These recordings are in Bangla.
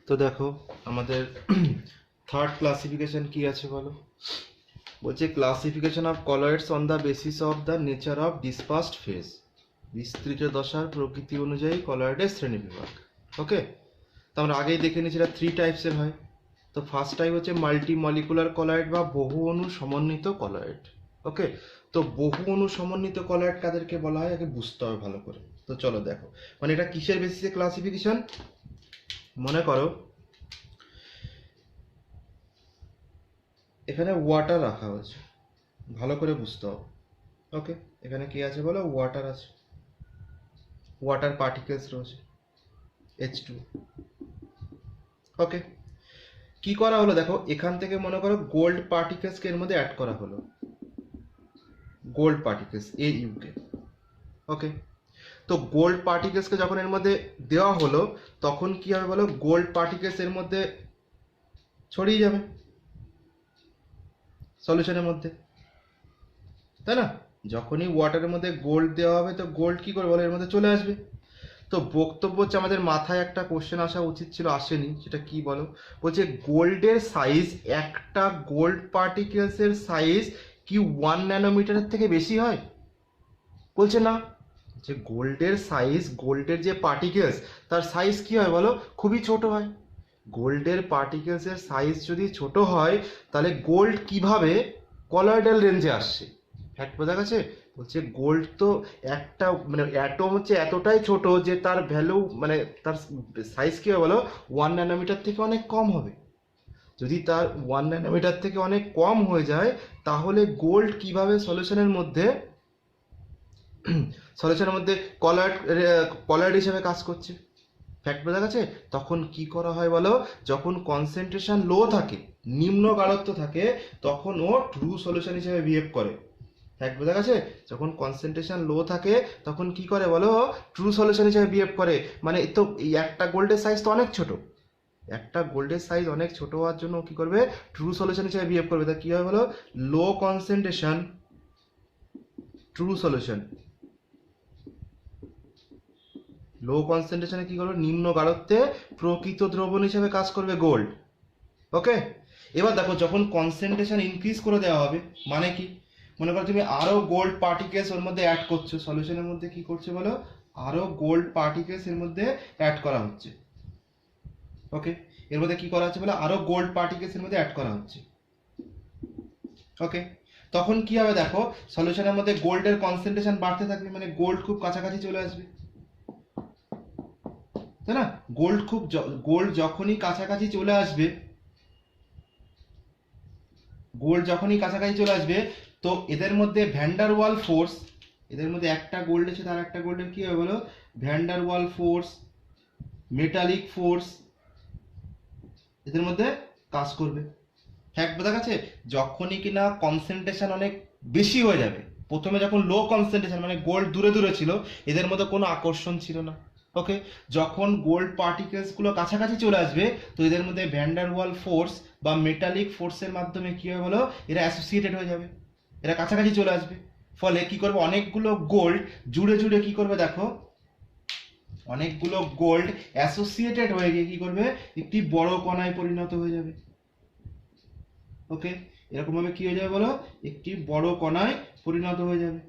তো দেখো আমাদের থার্ড ক্লাসিফিকেশন কি আছে বলো। বলছে classification of colloids on the basis of the nature of dispersed phase, বিস্তৃত দশার প্রকৃতি অনুযায়ী কলয়েডের শ্রেণী বিভাগ। ওকে, তো আমরা আগেই দেখে নিয়েছি এটা 3 টাইপসের হয়। তো ফার্স্ট টাইপ হচ্ছে মাল্টি মলিকুলার কলয়েড বা বহু অণু সমন্বিত কলয়েড। ওকে, তো বহু অণু সমন্বিত কলয়েড কাদেরকে বলা হয় আগে বুঝতে হবে ভালো করে। তো চলো দেখো, মানে এটা কিসের বেসিসে ক্লাসিফিকেশন। মনে করো এখানে ওয়াটার রাখা হয়েছে, ভালো করে বুঝতে হবে। ওকে, এখানে কি আছে বলো, ওয়াটার আছে, ওয়াটার পার্টিকেলস রয়েছে H2। ওকে, কি করা হলো দেখো, এখান থেকে মনে করো গোল্ড পার্টিকেলসকে এর মধ্যে অ্যাড করা হলো, গোল্ড পার্টিকেলস AuK। ওকে, তো গোল্ড পার্টিকেলসকে যখন এর মধ্যে দেওয়া হলো তখন কি হবে বলো, গোল্ড পার্টিকেলস এর মধ্যে ছড়িয়ে যাবে সলিউশনের মধ্যে, তাই না? যখনই ওয়াটারের মধ্যে গোল্ড দেওয়া হবে তো গোল্ড কি করবে বলো, এর মধ্যে চলে আসবে। তো বক্তব্য হচ্ছে আমাদের মাথায় একটা কোশ্চেন আসা উচিত ছিল, আসেনি, সেটা কি বলো। বলছে গোল্ডের সাইজ, একটা গোল্ড পার্টিকেলসের সাইজ কি 1 ন্যানোমিটারের থেকে বেশি হয়? বলছে না, যে গোল্ডের সাইজ, গোল্ডের যে পার্টিকেলস তার সাইজ কি হয় বলো, খুবই ছোট হয়। গোল্ডের পার্টিকেলসের সাইজ যদি ছোট হয় তাহলে গোল্ড কিভাবে কলয়েডাল রেঞ্জে আসছে? ফ্যাক্ট বোঝা গেছে। বলছে গোল্ড তো একটা মানে অ্যাটম হচ্ছে এতটাই ছোট যে তার ভ্যালু মানে তার সাইজ কি হবে বলো, 1 ন্যানোমিটার থেকে অনেক কম হবে। যদি তার 1 ন্যানোমিটার থেকে অনেক কম হয়ে যায় তাহলে গোল্ড কিভাবে সলিউশনের মধ্যে সলিউশনের মধ্যে কলয়েড কলয়েড হিসেবে কাজ করছে? ফ্যাক্ট বোঝা গেছে। তখন কি করা হয় বলো, যখন কনসেন্ট্রেশন লো থাকে, নিম্ন গাঢ়ত্ব থাকে, তখন ও ট্রু সলিউশন হিসেবে বিহেভ করে। ফ্যাক্ট বোঝা গেছে। যখন কনসেন্ট্রেশন লো থাকে তখন কি করে বলো, ট্রু সলিউশন হিসেবে বিহেভ করে। মানে তো এই একটা গোল্ডের সাইজ তো অনেক ছোট, একটা গোল্ডের সাইজ অনেক ছোট হওয়ার জন্য কি করবে, ট্রু সলিউশন হিসেবে বিহেভ করবে। তা কি হবে বলো, লো কনসেন্ট্রেশন ট্রু সলিউশন। লো কনসেন্ট্রেশনে কি করবে, নিম্ন গাঢ়ত্বে প্রকৃত দ্রবণ হিসেবে কাজ করবে গোল্ড। ওকে, এবার দেখো যখন কনসেন্ট্রেশন ইনক্রিজ করে দেওয়া হবে, মানে কি, মনে করো তুমি আরো গোল্ড পার্টিকেলস ওর মধ্যে অ্যাড করছো, সলিউশনের মধ্যে কি করছে বলো, আরো গোল্ড পার্টিকেলস এর মধ্যে অ্যাড করা হচ্ছে। ওকে, এর মধ্যে কি করা হচ্ছে বলো, আরো গোল্ড পার্টিকেলস এর মধ্যে অ্যাড করা হচ্ছে। ওকে, তখন কি হবে দেখো, সলিউশনের মধ্যে গোল্ডের কনসেন্ট্রেশন বাড়তে থাকবে, মানে গোল্ড খুব কাছাকাছি চলে আসবে, তাই না? গোল্ড যখনই কাছাকাছি চলে আসবে, গোল্ড যখনই কাছাকাছি চলে আসবে তো এদের মধ্যে ভ্যান্ডার ওয়াল ফোর্স, এদের মধ্যে একটা গোল্ড আছে তার একটা গোল্ডের কি হবে বলো, ভ্যান্ডার ওয়াল ফোর্স, মেটালিক ফোর্স এদের মধ্যে কাজ করবে। ফ্যাক্ট বোঝা গেছে। যখনই কিনা কনসেন্ট্রেশন অনেক বেশি হয়ে যাবে, প্রথমে যখন লো কনসেন্ট্রেশন মানে গোল্ড দূরে দূরে ছিল, এদের মধ্যে কোনো আকর্ষণ ছিল না। ওকে, যখন গোল্ড পার্টিকেলস গুলো কাছাকাছি চলে আসবে তো এদের মধ্যে ভ্যান্ডার ওয়াল ফোর্স বা মেটালিক ফোর্সের মাধ্যমে কি হবে বলো, এরা অ্যাসোসিয়েটেড হয়ে যাবে, এরা কাছাকাছি চলে আসবে। ফলে কি করবে, অনেকগুলো গোল্ড জুড়ে জুড়ে কি করবে দেখো, অনেকগুলো গোল্ড অ্যাসোসিয়েটেড হয়ে গিয়ে কি করবে, একটি বড় কণায় পরিণত হয়ে যাবে। ওকে, এরকম ভাবে কি হয়ে যাবে বলো, একটি বড় কণায় পরিণত হয়ে যাবে।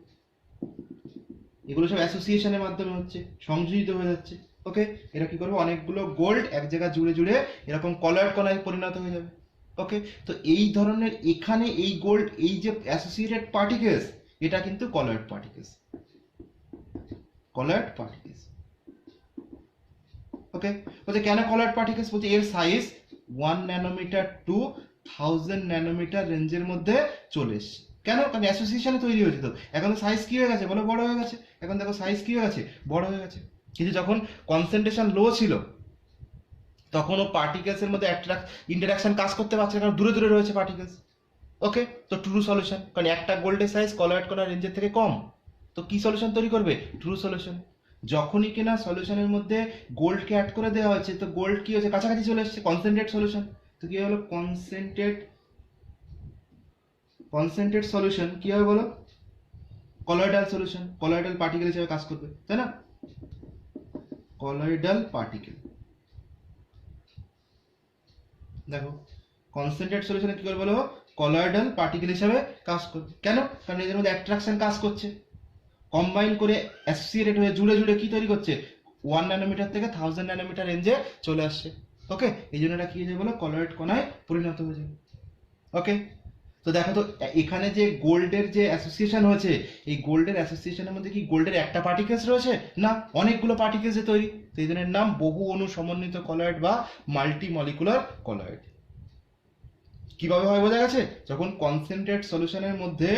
এগুলো সব অ্যাসোসিয়েশনের মাধ্যমে হচ্ছে, সংযোজিত হয়ে যাচ্ছে। ওকে, এরা কি করবে, অনেকগুলো গোল্ড এক জায়গায় জুড়ে জুড়ে এরকম কলয়েড কণায় পরিণত হয়ে যাবে। ওকে, তো এই ধরনের এখানে এই গোল্ড, এই যে অ্যাসোসিয়েটেড পার্টিকেলস, এটা কিন্তু কলয়েড পার্টিকেলস, কলয়েড পার্টিকেলস। ওকে, বলছে কেন কলয়েড পার্টিকেলস, বলছে এর সাইজ 1 ন্যানোমিটার টু 1000 ন্যানোমিটার রেঞ্জের মধ্যে চলে এসছে। কেন, কারণ অ্যাসোসিয়েশনে তৈরি হয়েছে। তো এখন সাইজ কি হয়ে গেছে বলো, বড় হয়ে গেছে। এখন দেখো সাইজ কি হয়ে গেছে, বড় হয়ে গেছে। কিন্তু যখন কনসেন্ট্রেশন লো ছিল তখন ও পার্টিকেলস এর মধ্যে ইন্টারাকশন কাজ করতে পারছে না, কারণ দূরে দূরে রয়েছে পার্টিকেলস। ওকে, তো ট্রু সলিউশন, কারণ একটা গোল্ডের সাইজ কলয়েড কণার রেঞ্জের থেকে কম, তো কি সলিউশন তৈরি করবে, ট্রু সলিউশন। যখনই কিনা সলিউশনের মধ্যে গোল্ডকে অ্যাড করে দেওয়া হয়েছে তো গোল্ড কি হয়েছে, কাছাকাছি চলে এসেছে, কনসেন্ট্রেট সলিউশন। তো কি হলো, কনসেন্ট্রেট সলিউশন কি হবে বলো, কলয়েডাল সলিউশন, কলয়েডাল পার্টিকেল হিসেবে কাজ করবে, তাই না? Colloidal particle. দেখো কনসেন্ট্রেট সলিউশনে কি করে বলো, কলয়েডাল পার্টিকেল হিসাবে কাজ করবে। কেন? কারণ এদের মধ্যে অ্যাট্রাকশন কাজ করছে, কম্বাইন করে অ্যাসোসিয়েটেড হয়ে জুড়ে জুড়ে কি তৈরি করছে, 1 ন্যানোমিটার থেকে 1000 ন্যানোমিটার রেঞ্জে চলে আসছে। ওকে, এই জন্য এটা কি হয়ে যাবে বলো, কলয়েড কণায় পরিণত হয়ে যাবে। ওকে, তো দেখো তো এখানে যে গোল্ডের যে অ্যাসোসিয়েশন হয়েছে, এই গোল্ডের অ্যাসোসিয়েশনের মধ্যে কি গোল্ডের একটা পার্টিকেলস রয়েছে না, অনেকগুলো পার্টিকেলসে তৈরি। তো এই জন্য নাম বহু অণু সমন্বিত কলয়েড বা মাল্টি মলিকুলার কলয়েড। কিভাবে হয় বোঝা গেছে? যখন কনসেন্ট্রেট সলিউশনের মধ্যে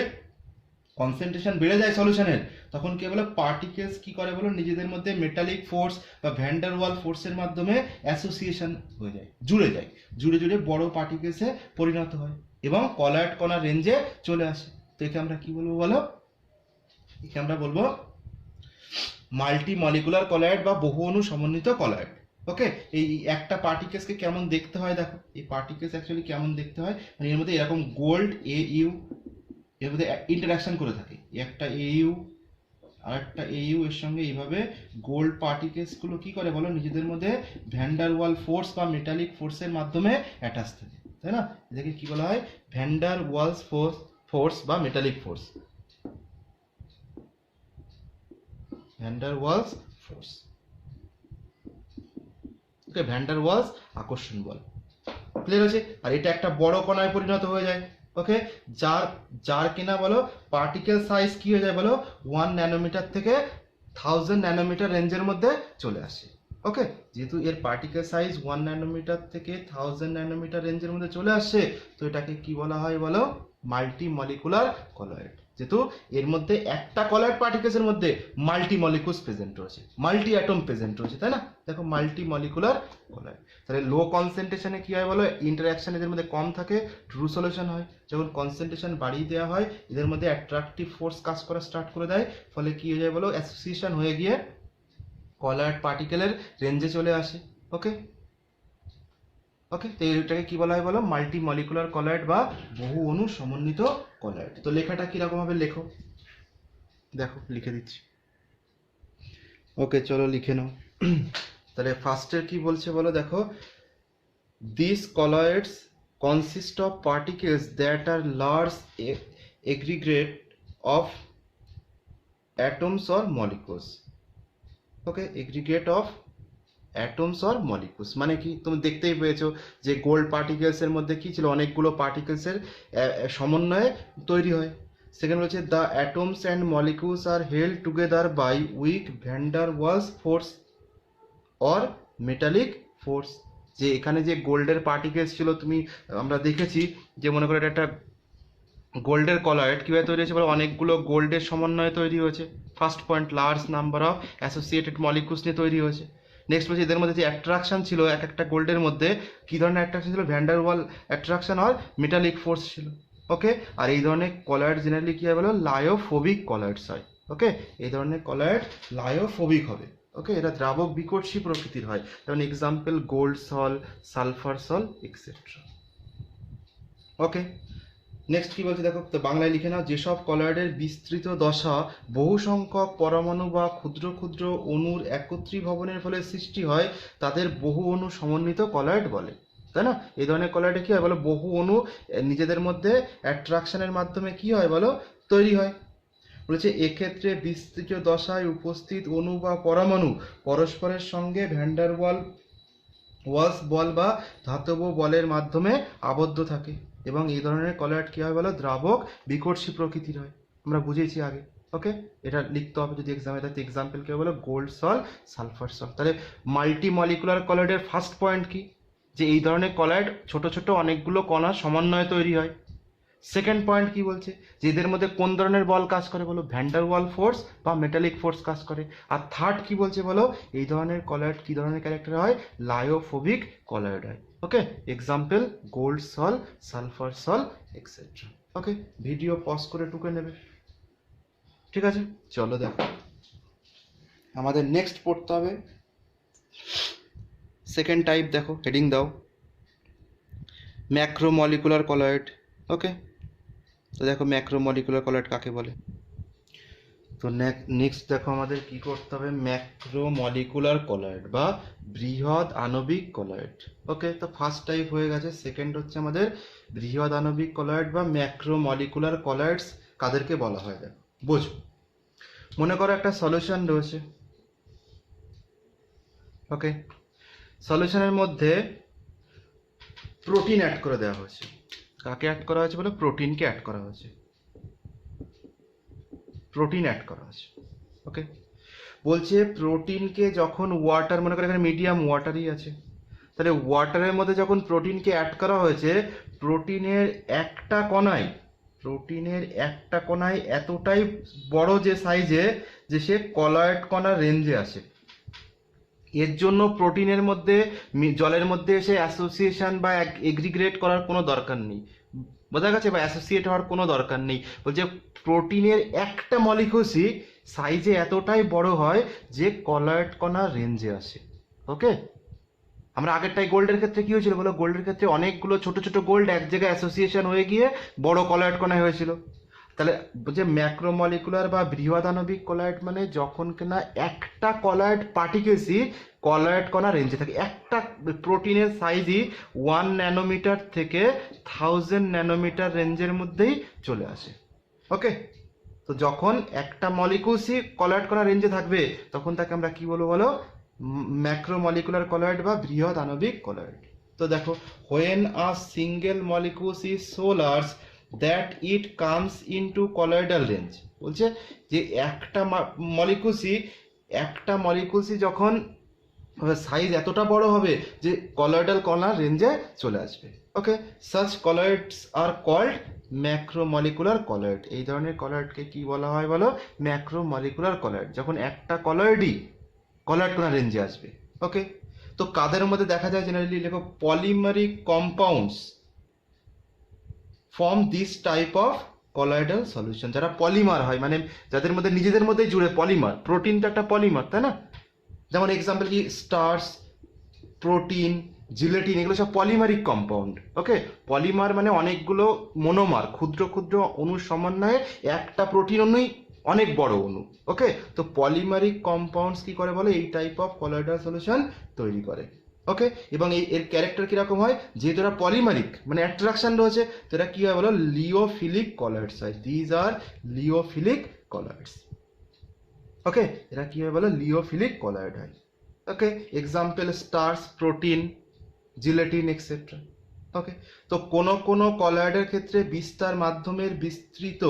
কনসেন্ট্রেশন বেড়ে যায় সলিউশনের, তখন কি বলে পার্টিকেলস কি করে বলো, নিজেদের মধ্যে মেটালিক ফোর্স বা ভ্যান্ডার ওয়াল ফোর্সের মাধ্যমে অ্যাসোসিয়েশন হয়ে যায়, জুড়ে যায়, জুড়ে জুড়ে বড় পার্টিকেলসে পরিণত হয় এবং কলয়েড কণার রেঞ্জে চলে আসে। তো একে আমরা কি বলবো বলো, একে আমরা বলবো মাল্টি মলিকুলার কলয়েড বা বহু অণু সমন্বিত কলয়েড। ওকে, এই একটা পার্টিকেলসকে কেমন দেখতে হয় দেখো, এই পার্টিকেলস অ্যাকচুয়ালি কেমন দেখতে হয়, মানে এর মধ্যে এরকম গোল্ড এ ইউ এর মধ্যে ইন্টারাকশন করে থাকে, একটা এইউ আর একটা এইউ এর সঙ্গে এইভাবে গোল্ড পার্টিকেলস গুলো কি করে বলো, নিজেদের মধ্যে ভ্যান্ডার ওয়াল ফোর্স বা মেটালিক ফোর্সের মাধ্যমে অ্যাটাচ থাকে, তাই না? এটাকে কি বলা হয়, ভ্যান্ডার ওয়ালস ফোর্স বা metallic force, van der Waals force. Okay, van der Waals আকর্ষণ বল। ক্লিয়ার আছে? আর এটা একটা বড় কণায় পরিণত হয়ে যায়। ওকে, যার যার কিনা বলো পার্টিকেল সাইজ কি হয়ে যায় বলো, 1 ন্যানোমিটার থেকে 1000 ন্যানোমিটার রেঞ্জের মধ্যে চলে আসে। ওকে, যেহেতু এর পার্টিকেল সাইজ 1 ন্যানোমিটার থেকে 1000 ন্যানোমিটার রেঞ্জের মধ্যে চলে আসছে, তো এটাকে কি বলা হয় বলো, মাল্টি মলিকুলার কলয়েড। যেহেতু এর মধ্যে একটা কলয়েড পার্টিকেলসের মধ্যে মাল্টি মলিকুলস প্রেজেন্ট রয়েছে, মাল্টি অ্যাটম প্রেজেন্ট রয়েছে, তাই না? দেখো মাল্টি মলিকুলার কলয়েড। তাহলে লো কনসেন্ট্রেশনে কি হয় বলো, ইন্টারঅ্যাকশন এদের মধ্যে কম থাকে, ট্রু সলিউশন হয়। যখন কনসেন্ট্রেশন বাড়িয়ে দেওয়া হয়, এদের মধ্যে অ্যাট্রাকটিভ ফোর্স কাজ করা স্টার্ট করে দেয়, ফলে কি হয়ে যায় বলো, অ্যাসোসিয়েশন হয়ে গিয়ে কলয়েড পার্টিকেলের রেঞ্জে চলে আসে। ওকে, ওকে, তো এটাকে কি বলা হয় বলো, মাল্টি মলিকুলার কলয়েড বা বহু অণু সমন্বিত কলয়েড। তো লেখাটা কিরকম ভাবে লেখো, দেখো লিখে দিচ্ছি। ওকে, চলো লিখে নাও। তাহলে ফার্স্টের কি বলছে বলো, দেখো these colloids consist of particles that are large aggregate of atoms or molecules. Okay, aggregate of atoms or molecules মানে কি, তুমি দেখতেই পেয়েছো যে গোল্ড পার্টিকেলস এর মধ্যে কি ছিল, অনেকগুলো পার্টিকেলস এর সমন্বয়ে তৈরি হয়। সেকেন্ড হচ্ছে দ্য অ্যাটমস অ্যান্ড মলিকিউলস আর held together by weak van der Waals force or metallic force. যে এখানে যে গোল্ডের পার্টিকেলস ছিল, তুমি আমরা দেখেছি যে মনে করো এটা একটা গোল্ডের কলয়েড কীভাবে তৈরি হয়েছে বলে, অনেকগুলো গোল্ডের সমন্বয়ে তৈরি হয়েছে। First point, large number of associated molecules নিয়ে তৈরি হয়েছে। নেক্সট বলছে এদের মধ্যে যে অ্যাট্রাকশন ছিল এক একটা গোল্ডের মধ্যে, কী ধরনের অ্যাট্রাকশন ছিল, ভ্যান্ডার ওয়াল অ্যাট্রাকশন আর মেটালিক ফোর্স ছিল। ওকে, আর এই ধরনের কলয়েড জেনারেলি কী হয় বলো, লায়োফোবিক কলয়েডস হয়। ওকে, এই ধরনের কলয়েড লায়োফোবিক হবে। ওকে, এটা দ্রাবক বিকর্ষী প্রকৃতির হয়, যেমন এক্সাম্পল গোল্ড সল, সালফার সল এক্সেট্রা। ওকে, নেক্সট কি বলছে দেখো, তো বাংলায় লিখে নাও, যেসব কলয়েডের বিস্তৃত দশা বহু সংখ্যক পরমাণু বা ক্ষুদ্র ক্ষুদ্র অণুর একত্রীভবনের ফলে সৃষ্টি হয়, তাদের বহু অণু সমন্বিত কলয়েড বলে। তাই না? এই ধরনের কলয়েডে কি হয় বলো, বহু অণু নিজেদের মধ্যে অ্যাট্রাকশনের মাধ্যমে কি হয় বলো, তৈরি হয়। বলেছে এক্ষেত্রে বিস্তৃত দশায় উপস্থিত অণু বা পরমাণু পরস্পরের সঙ্গে ভ্যান্ডার ওয়ালস বল বা ধাতব বলের মাধ্যমে আবদ্ধ থাকে এবং এই ধরনের কলয়েড কী হয় বলো, দ্রাবক বিকর্ষী প্রকৃতির হয়। আমরা বুঝেছি আগে। ওকে, এটা লিখতে হবে যদি এক্সামে থাকে। এক্সাম্পল কী বলো, গোল্ড সল, সালফার সল। তাহলে মাল্টি মলিকুলার কলয়েডের ফার্স্ট পয়েন্ট কি, যে এই ধরনের কলয়েড ছোট ছোট অনেকগুলো কণা সমন্বয়ে তৈরি হয়। সেকেন্ড পয়েন্ট কি বলছে, যে এদের মধ্যে কোন ধরনের বল কাজ করে বলো, ভ্যান্ডার ওয়াল ফোর্স বা মেটালিক ফোর্স কাজ করে। আর থার্ড কি বলছে বলো, এই ধরনের কলয়েড কি ধরনের ক্যারেক্টার হয়, লায়োফোবিক কলয়েড হয়। ওকে, এক্সাম্পল গোল্ড সল, সালফার সল এক্সেট্রা। ওকে, ভিডিও পজ করে টুকে নেবে। ঠিক আছে, চলো দেখো আমাদের নেক্সট পড়তে হবে সেকেন্ড টাইপ। দেখো হেডিং দাও, ম্যাক্রোমলিকুলার কলয়েড। ওকে, তো দেখো ম্যাক্রোমলিকুলার কলয়েড কাকে বলে। তো নেক্সট দেখো আমাদের কি করতে হবে, ম্যাক্রোমলিকুলার কলয়েড বা বৃহৎ আণবিক কলয়েড। ওকে, তো ফার্স্ট টাইপ হয়ে গেছে, সেকেন্ড হচ্ছে আমাদের বৃহৎ আণবিক কলয়েড বা ম্যাক্রোমলিকুলার কলয়েডস কাদেরকে বলা হয় দেখো বোঝো। মনে করো একটা সলিউশন রয়েছে, ওকে, সলিউশনের মধ্যে প্রোটিন অ্যাড করে দেওয়া হয়েছে। কাকে অ্যাড করা হয়েছে বলো? প্রোটিনকে অ্যাড করা হয়েছে, প্রোটিন অ্যাড করা হয়েছে। ওকে, বলছে প্রোটিনকে যখন ওয়াটার, মনে করে এখানে মিডিয়াম ওয়াটারই আছে, তাহলে ওয়াটারের মধ্যে যখন প্রোটিনকে অ্যাড করা হয়েছে, প্রোটিনের একটা কণায়, প্রোটিনের একটা কণায় এতটাই বড় যে সাইজে, যে সে কলয়েড কণার রেঞ্জে আসে। এর জন্য প্রোটিনের মধ্যে জলের মধ্যে এসে অ্যাসোসিয়েশন বা এগ্রিগ্রেট করার কোনো দরকার নেই, বোঝা গেছে, বা অ্যাসোসিয়েট হওয়ার কোনো দরকার নেই। বলছে প্রোটিনের একটা মলিকুলসই সাইজে এতটাই বড় হয় যে কলয়েড কণার রেঞ্জে আসে। ওকে, আমরা আগেরটাই গোল্ডের ক্ষেত্রে কি হয়েছিল বলো? গোল্ডের ক্ষেত্রে অনেকগুলো ছোট ছোট গোল্ড এক জায়গায় অ্যাসোসিয়েশন হয়ে গিয়ে বড় কলয়েড কণায় হয়েছিল। তাহলে যে ম্যাক্রোমলিকুলার বা বৃহৎ আণবিক কলয়েড মানে যখন কিনা একটা কলয়েড পার্টিকেলসই কলয়েড কণা রেঞ্জে থাকে, একটা প্রোটিনের সাইজই 1 ন্যানোমিটার থেকে 1000 ন্যানোমিটার রেঞ্জের মধ্যেই চলে আসে। ওকে, তো যখন একটা মলিকুলসই কলয়েড কণা রেঞ্জে থাকবে তখন তাকে আমরা কি বলবো বলো? ম্যাক্রোমলিকুলার কলয়েড বা বৃহৎ আণবিক কলয়েড। তো দেখো, when a single molecules is so large that it comes into colloidal range. বলছে যে একটা মলিকুলসই যখন সাইজ এতটা বড় হবে যে কলয়েডাল কণার রেঞ্জে চলে আসবে। ওকে, such colloids are called ম্যাক্রোমলিকুলার colloid. এই ধরনের কলয়েডকে কি বলা হয় বলো? ম্যাক্রোমলিকুলার কলয়েড, যখন একটা কলয়েডই কলয়েড কণার রেঞ্জে আসবে। ওকে, তো কাদের মধ্যে দেখা যায় জেনারেলি, লেখো polymeric compounds form this type of colloidal solution. যারা পলিমার হয়, মানে যাদের মধ্যে নিজেদের মধ্যেই জুড়ে পলিমার, প্রোটিন তো একটা পলিমার, তাই না? যেমন এক্সাম্পল কি, স্টার্চ, প্রোটিন, জিলেটিন, এগুলো সব পলিমারিক কম্পাউন্ড। ওকে, পলিমার মানে অনেকগুলো মনোমার, ক্ষুদ্র ক্ষুদ্র অণুর সমন্বয়ে একটা প্রোটিন অণুই অনেক বড় অণু। ওকে, তো পলিমারিক কম্পাউন্ডস কি করে বলে? এই টাইপ অফ কলয়েডাল সলিউশন তৈরি করে। ওকে, এবং এর ক্যারেক্টার কিরকম হয়? যেহেতু এরা পলিমারিক মানে অ্যাট্রাকশন রয়েছে, তো এরা কি হয় বলো? লিওফিলিক কলয়েডস হয়। These are লিওফিলিক colloids. ওকে, এরা কি হয় বলো? লিওফিলিক কলয়েড হয়। Okay, example starch, protein, gelatin etcetera. Okay, তো কোনো কলয়েডের ক্ষেত্রে বিস্তার মাধ্যমের বিস্তৃত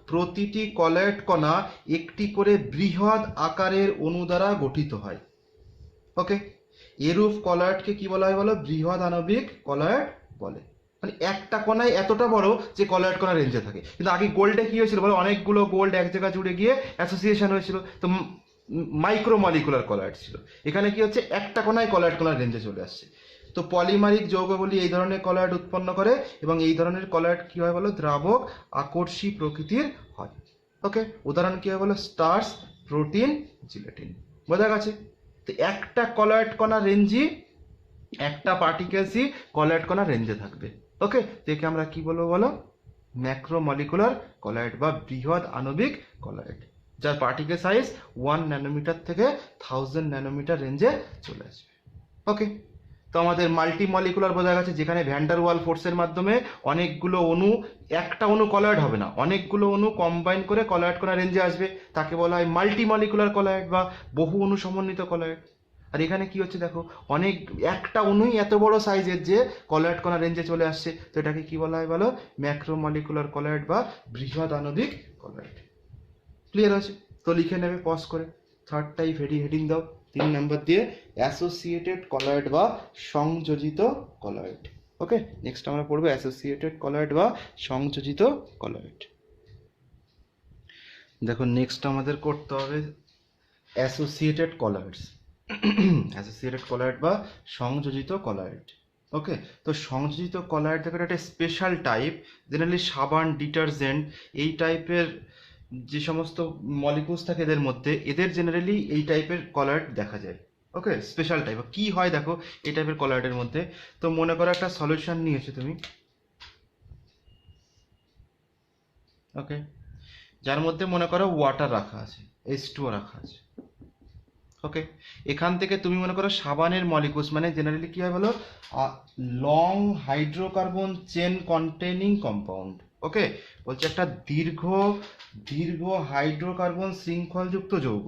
প্রতিটি কলয়েড কণা একটি করে বৃহৎ আকারের অণু দ্বারা গঠিত হয়। ওকে, এরূপ কলয়েডকে কি বলা হয় বলো? বৃহৎ আণবিক কলয়েড বলে। মানে একটা কণায় এতটা বড় যে কলয়েড কণা রেঞ্জে থাকে। কিন্তু আগে গোল্ডে কি হয়েছিল বলো? অনেকগুলো গোল্ড এক জায়গায় জুড়ে গিয়ে অ্যাসোসিয়েশন হয়েছিল, তো মাইক্রোমলিকুলার কলয়েড ছিল। এখানে কি হচ্ছে? একটা কণায় কলয়েড কণার রেঞ্জে চলে আসছে। তো পলিমারিক যৌগগুলি এই ধরনের কলয়েড উৎপন্ন করে, এবং এই ধরনের কলয়েড কি হয় বলো? দ্রাবক আকর্ষী প্রকৃতির হয়। ওকে, উদাহরণ কি হয় বলো? Starch, protein, gelatin. বোঝা গেছে? তো একটা কলয়েড কণা রেঞ্জই, একটা পার্টিকেলসই কলয়েড কণা রেঞ্জে থাকবে। ওকে, তো একে আমরা কি বলবো বলো? ম্যাক্রোমলিকুলার কলয়েড বা বৃহৎ আণবিক কলয়েড, যার পার্টিকেল সাইজ 1 ন্যানোমিটার থেকে 1000 ন্যানোমিটার রেঞ্জে চলে আসবে। ওকে, তো আমাদের মাল্টিমলিকুলার বোঝা গেছে, যেখানে ভ্যান্ডার ওয়াল ফোর্সের মাধ্যমে অনেকগুলো অণু, একটা অণু কলয়েড হবে না, অনেকগুলো অণু কম্বাইন করে কলয়েড কণা রেঞ্জে আসবে, তাকে বলা হয় মাল্টিমলিকুলার কলয়েড বা বহু অণু সমন্বিত কলয়েড। আর এখানে কি হচ্ছে দেখো, অনেক একটা অণুই এত বড় সাইজের যে কলয়েড কণা রেঞ্জে চলে আসছে, তো এটাকে কি বলা হয় বলো? ম্যাক্রোমলিকুলার কলয়েড বা বৃহৎ আণবিক কলয়েড। ক্লিয়ার আছে? তো লিখে নেবে পজ করে। থার্ড টাইপ হেডিং দাও 3 নাম্বার দিয়ে, অ্যাসোসিয়েটেড কলয়েড বা সংযোজিত কলয়েড। ওকে, নেক্সট আমরা পড়বো অ্যাসোসিয়েটেড কলয়েড বা সংযোজিত কলয়েড। দেখো নেক্সট আমাদের করতে হবে অ্যাসোসিয়েটেড কলয়েডস। অ্যাসোসিয়েটেড কলয়েড বা সংযোজিত কলয়েড। ওকে, তো সংযোজিত কলয়েড দেখো একটা স্পেশাল টাইপ, জেনারেলি সাবান, ডিটারজেন্ট এই টাইপের যে সমস্ত মলিকুলস থাকে এদের মধ্যে, এদের জেনারেলি এই টাইপের কলয়েড দেখা যায়। ওকে, স্পেশাল টাইপ কি হয় দেখো এই টাইপের কলয়েডের মধ্যে। তো মনে করো একটা সলিউশন নিয়েছো তুমি। ওকে, যার মধ্যে মনে করো ওয়াটার রাখা আছে, H2O রাখা আছে। ওকে, এখান থেকে তুমি মনে করো সাবানের মলিকুলস, মানে জেনারেলি কি হয় বলো, long hydrocarbon chain containing compound. Okay, বলছে একটা দীর্ঘ দীর্ঘ হাইড্রোকার্বন শৃঙ্খলযুক্ত যৌগ।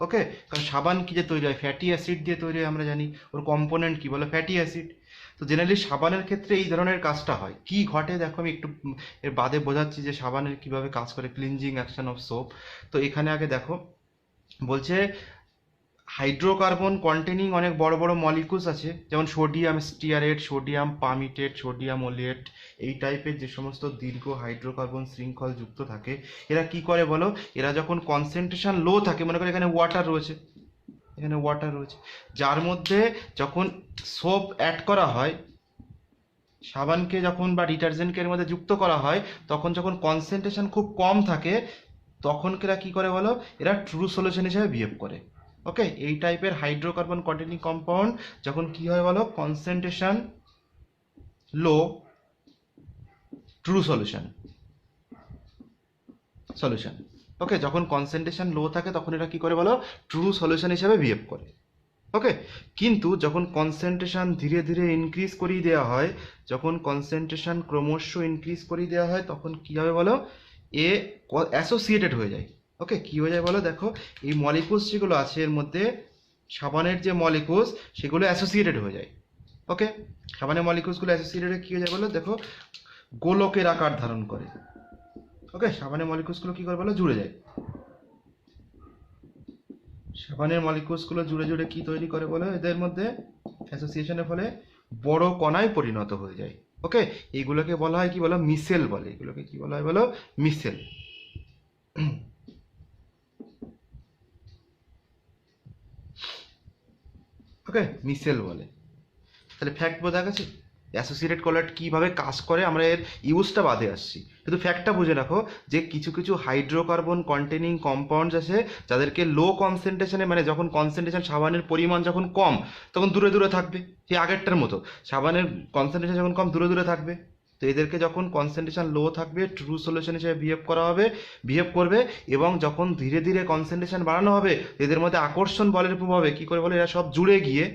ওকে, কারণ সাবান কি দিয়ে তৈরি হয়, ফ্যাটি অ্যাসিড দিয়ে তৈরি হয়, আমরা জানি ওর কম্পোনেন্ট কি বলো, ফ্যাটি অ্যাসিড। তো জেনারেলি সাবানের ক্ষেত্রে এই ধরনের কাজটা হয়। কি ঘটে দেখো, আমি একটু এর বাদে বোঝাচ্ছি যে সাবানের কিভাবে কাজ করে, ক্লিনজিং অ্যাকশন অফ সোপ। তো এখানে আগে দেখো, বলছে হাইড্রোকার্বন কন্টেনিং অনেক বড় বড় মলিকুলস আছে, যেমন sodium stearate, sodium palmitate, sodium oleate, এই টাইপের যে সমস্ত দীর্ঘ হাইড্রোকার্বন শৃঙ্খল যুক্ত থাকে, এরা কি করে বলো, এরা যখন কনসেন্ট্রেশন লো থাকে, মনে করো এখানে ওয়াটার রয়েছে, এখানে ওয়াটার রয়েছে, যার মধ্যে যখন সোপ অ্যাড করা হয়, সাবানকে যখন বা ডিটারজেন্টকে এর মধ্যে যুক্ত করা হয়, তখন যখন কনসেন্ট্রেশন খুব কম থাকে, তখন এরা কি করে বলো, এরা ট্রু সলিউশন হিসেবে বিহেভ করে। ওকে, এই টাইপের হাইড্রোকার্বন কন্টেনিং কম্পাউন্ড যখন কি হয় বলো, কনসেন্ট্রেশন লো, ট্রু সলিউশন সলিউশন। ওকে, যখন কনসেন্ট্রেশন লো থাকে তখন এটা কি করে বলো, ট্রু সলিউশন হিসেবে বিহেভ করে। ওকে, কিন্তু যখন কনসেন্ট্রেশন ধীরে ধীরে ইনক্রিজ করিয়ে দেওয়া হয়, যখন কনসেন্ট্রেশন ক্রমশ ইনক্রিজ করিয়ে দেওয়া হয়, তখন কি হবে বলো, এ অ্যাসোসিয়েটেড হয়ে যায়। ওকে, কি হয়ে যায় বলো, দেখো এই মলিকুলস যেগুলো আছে এর মধ্যে, সাবানের যে মলিকুলস সেগুলো অ্যাসোসিয়েটেড হয়ে যায়। ওকে, সাবানের মলিকুলসগুলো অ্যাসোসিয়েটেড কি হয়ে যায় বলো, দেখো গোলকের আকার ধারণ করে। ওকে, সাবানের মলিকুলসগুলো কি করে বলো, জুড়ে যায়। সাবানের মলিকুলসগুলো জুড়ে জুড়ে কি তৈরি করে বলো, এদের মধ্যে অ্যাসোসিয়েশনের ফলে বড় কণায় পরিণত হয়ে যায়। ওকে, এইগুলোকে বলা হয় কি বলো, মিসেল বলে। এগুলোকে কি বলা হয় বলো, মিসেল। ওকে, মিসেল বলে। তাহলে ফ্যাক্ট বোঝা গেছে, অ্যাসোসিয়েটেড কলার কিভাবে কাজ করে, আমরা এর ইউজটা বাদে আসছি, শুধু ফ্যাক্টটা বুঝে রাখো যে কিছু কিছু হাইড্রোকার্বন কন্টেনিং কম্পাউন্ডস আছে যাদেরকে লো কনসেন্ট্রেশনে, মানে যখন কনসেন্ট্রেশন সাবানের পরিমাণ যখন কম তখন দূরে দূরে থাকবে, সেই আগেরটার মতো সাবানের কনসেন্ট্রেশন যখন কম দূরে দূরে থাকবে। তো এদেরকে যখন কনসেন্ট্রেশন লো থাকবে ট্রু সলিউশন হিসেবে বিহেভ করবে, এবং যখন ধীরে ধীরে কনসেন্ট্রেশন বাড়ানো হবে, এদের মধ্যে আকর্ষণ বলের প্রভাবে কি করে বলে, এরা সব জুড়ে গিয়ে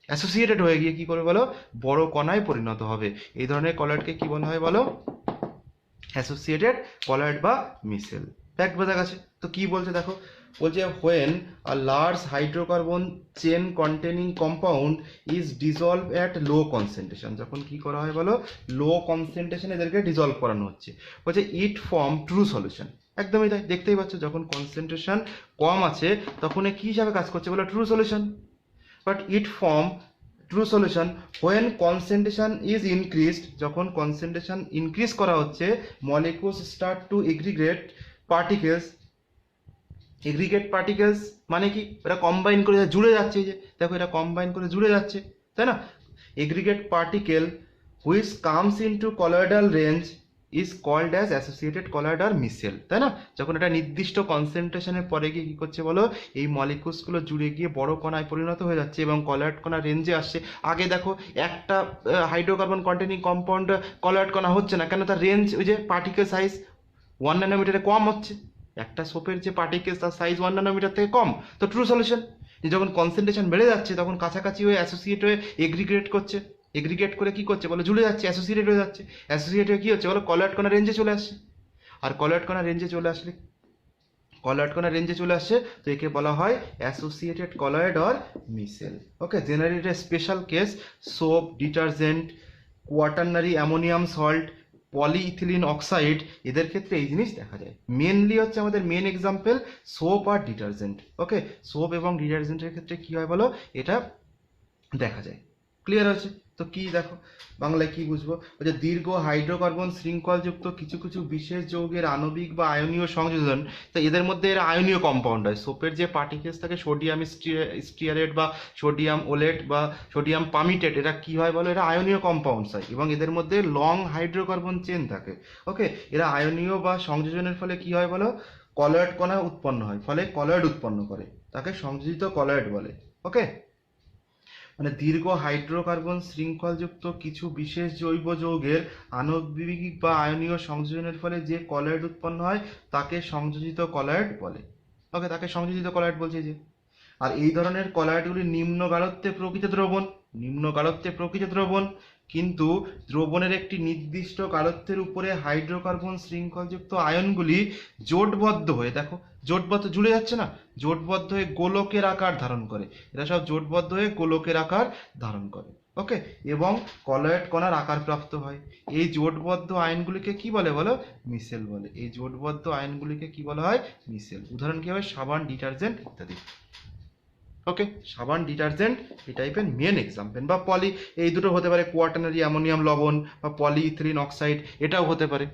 অ্যাসোসিয়েটেড হয়ে গিয়ে কি করে বলো, বড় কণায় পরিণত হবে। এই ধরনের কলায়েডকে কি বলা হয় বলো, অ্যাসোসিয়েটেড কলায়েড বা মিসেল। ফ্যাক্ট বোঝা গেছে। তো কি বলছে দেখো, বলছে when a large hydrocarbon chain containing compound is dissolved at low concentration, যখন কি করা হয় বলো, লো কনসেন্ট্রেশন এদেরকে ডিজলভ করানো হচ্ছে, বলছে ইট ফর্ম ট্রু সলিউশন। একদমই তাই, দেখতেই পাচ্ছ যখন কনসেন্ট্রেশন কম আছে তখন এ কি হিসাবে কাজ করছে বলো, true solution. but it form true solution when concentration is increased, যখন concentration increase করা হচ্ছে, molecules start to aggregate particles মানে কি, এটা কম্বাইন করে জুড়ে যাচ্ছে, এই যে দেখো এটা কম্বাইন করে জুড়ে যাচ্ছে, তাই না। aggregate particle which comes into colloidal range is called as associated colloid or micelle, তাই না। যখন এটা নির্দিষ্ট কনসেন্ট্রেশনের পরে গিয়ে কি করছে বলো, এই মলিকুলসগুলো জুড়ে গিয়ে বড় কণায় পরিণত হয়ে যাচ্ছে এবং কলয়েড কণা রেঞ্জে আসছে। আগে দেখো একটা হাইড্রোকার্বন কন্টেনিং কম্পাউন্ড কলয়েড কণা হচ্ছে না কেন, তার রেঞ্জ ওই যে পার্টিকেল সাইজ 1 ন্যানোমিটারে কম হচ্ছে, একটা সোপের যে পার্টিকেল তার সাইজ 1 ন্যানোমিটার থেকে কম। তো ট্রু সলিউশন, যখন কনসেন্ট্রেশন বেড়ে যাচ্ছে তখন কাছাকাছি হয়ে অ্যাসোসিয়েট হয়ে এগ্রিগেট করে কি করছে বলো, জুড়ে যাচ্ছে, অ্যাসোসিয়েটেড হয়ে যাচ্ছে। অ্যাসোসিয়েট হয়ে কি হচ্ছে বলো, কলয়েড কণা রেঞ্জে চলে আসছে। আর কলয়েড কণা রেঞ্জে চলে আসছে, তো একে বলা হয় associated colloid or micelle. Okay, generally এটা special case, soap, detergent, quaternary ammonium salt, polyethylene oxide, এদের ক্ষেত্রে এই জিনিস দেখা যায়। মেনলি হচ্ছে আমাদের মেন এক্সাম্পল সোপ আর ডিটারজেন্ট। ওকে, সোপ এবং ডিটারজেন্টের ক্ষেত্রে কি হয় বলো, এটা দেখা যায়। ক্লিয়ার আছে। তো কি দেখো বাংলায় কি বুঝবো, যে দীর্ঘ হাইড্রোকার্বন শৃঙ্খলযুক্ত কিছু কিছু বিশেষ যৌগের আণবিক বা আয়নীয় সংযোজন, তো এদের মধ্যে এরা আয়নীয় কম্পাউন্ড হয়। সোপের যে পার্টিকেলস থাকে সোডিয়াম স্টিয়ারেট বা সোডিয়াম ওলেট বা সোডিয়াম পামিটেট, এরা কি হয় বলো, এরা আয়নীয় কম্পাউন্ডস হয় এবং এদের মধ্যে লং হাইড্রোকার্বন চেন থাকে। ওকে, এরা আয়নীয় বা সংযোজনের ফলে কি হয় বলো, কলয়েড কণা উৎপন্ন হয়, ফলে কলয়েড উৎপন্ন করে, তাকে সংযোজিত কলয়েড বলে। ওকে, মানে দীর্ঘ হাইড্রোকার্বন শৃঙ্খলযুক্ত কিছু বিশেষ জৈব যৌগের আণবিক বা আয়নীয় সংযোজনের ফলে যে কলয়েড উৎপন্ন হয় তাকে সংযোজিত কলয়েড বলে। ওকে, তাকে সংযোজিত কলয়েড বলছে যে। আর এই ধরনের কলয়েডগুলি নিম্ন গাঢ়ত্বে প্রকৃত দ্রবণ, কিন্তু দ্রবণের একটি নির্দিষ্ট গাঢ়ত্বের উপরে হাইড্রোকার্বন শৃঙ্খলযুক্ত আয়নগুলি জোটবদ্ধ হয়ে, দেখো জোটবদ্ধ, জুড়ে যাচ্ছে না, জোটবদ্ধ হয়ে গোলকের আকার ধারণ করে। এরা সব জোটবদ্ধ হয়ে গোলকের আকার ধারণ করে। ওকে, এবং কলয়েড কণার আকার প্রাপ্ত হয়। এই জোটবদ্ধ আয়নগুলিকে কি বলে বলো? মিশেল বলে। এই জোটবদ্ধ আয়নগুলিকে কি বলা হয়? মিশেল। উদাহরণ কি হবে? সাবান, ডিটারজেন্ট ইত্যাদি। ওকে, সাবান, ডিটারজেন্ট এই টাইপের মেন এক্সাম্পল। বা পলি, এই দুটো হতে পারে কোয়াটার্নারি অ্যামোনিয়াম লবণ বা পলিইথিলিন অক্সাইড, এটাও হতে পারে।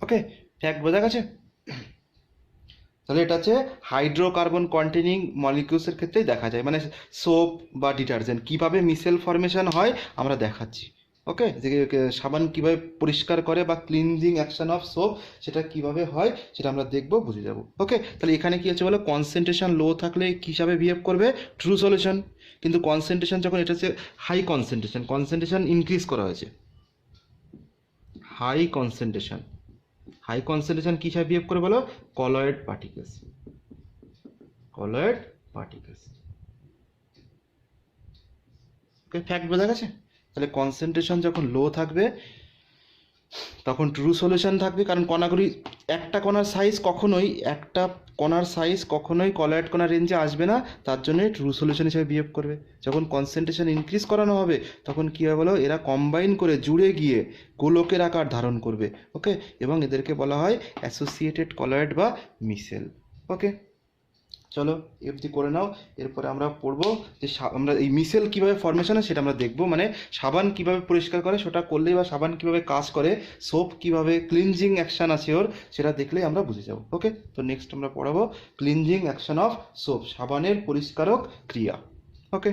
ওকে, ফ্যাক্ট বোঝা গেছে? তাহলে এটা হচ্ছে হাইড্রোকার্বন কন্টেনিং মলিকিউলসের ক্ষেত্রেই দেখা যায়, মানে সোপ বা ডিটারজেন্ট কিভাবে মিশেল ফর্মেশন হয় আমরা দেখাচ্ছি। ওকে, যে সাবান কিভাবে পরিষ্কার করে বা ক্লিনজিং অ্যাকশন অফ সোপ সেটা কিভাবে হয় সেটা আমরা দেখবো, বুঝে যাব। ওকে, তাহলে এখানে কি হচ্ছে বলো? কনসেন্ট্রেশন লো থাকলে কি হিসাবে বিহেভ করবে? True solution. কিন্তু কনসেন্ট্রেশন যখন, এটা হচ্ছে হাই কনসেন্ট্রেশন ইনক্রিজ করা হয়েছে, হাই কনসেন্ট্রেশন কি হিসাবে বিহেভ করে বলো? Colloid particles. ওকে, ফ্যাক্ট বোঝা গেছে? তাহলে কনসেন্ট্রেশন যখন লো থাকবে তখন ট্রু সলিউশন থাকবে, কারণ কণাগুলি একটা কণার সাইজ কখনোই কলয়েড কণার রেঞ্জে আসবে না, তার জন্য ট্রু সলিউশন হিসেবে বিহেভ করবে। যখন কনসেন্ট্রেশন ইনক্রিজ করানো হবে তখন কী হবে বলো? এরা কম্বাইন করে জুড়ে গিয়ে গোলকের আকার ধারণ করবে। ওকে, এবং এদেরকে বলা হয় অ্যাসোসিয়েটেড কলয়েড বা মিশেল। ওকে, চলো এফজি করে নাও। এরপরে আমরা পড়বো যে আমরা এই মিশেল কীভাবে ফর্মেশন হয় সেটা আমরা দেখবো, মানে সাবান কীভাবে পরিষ্কার করে সেটা করলেই, বা সাবান কীভাবে কাজ করে, সোপ কীভাবে ক্লিনজিং অ্যাকশান আছে ওর, সেটা দেখলেই আমরা বুঝে যাব। ওকে, তো নেক্সট আমরা পড়াবো ক্লিনজিং অ্যাকশন অফ সোপ, সাবানের পরিষ্কারক ক্রিয়া। ওকে।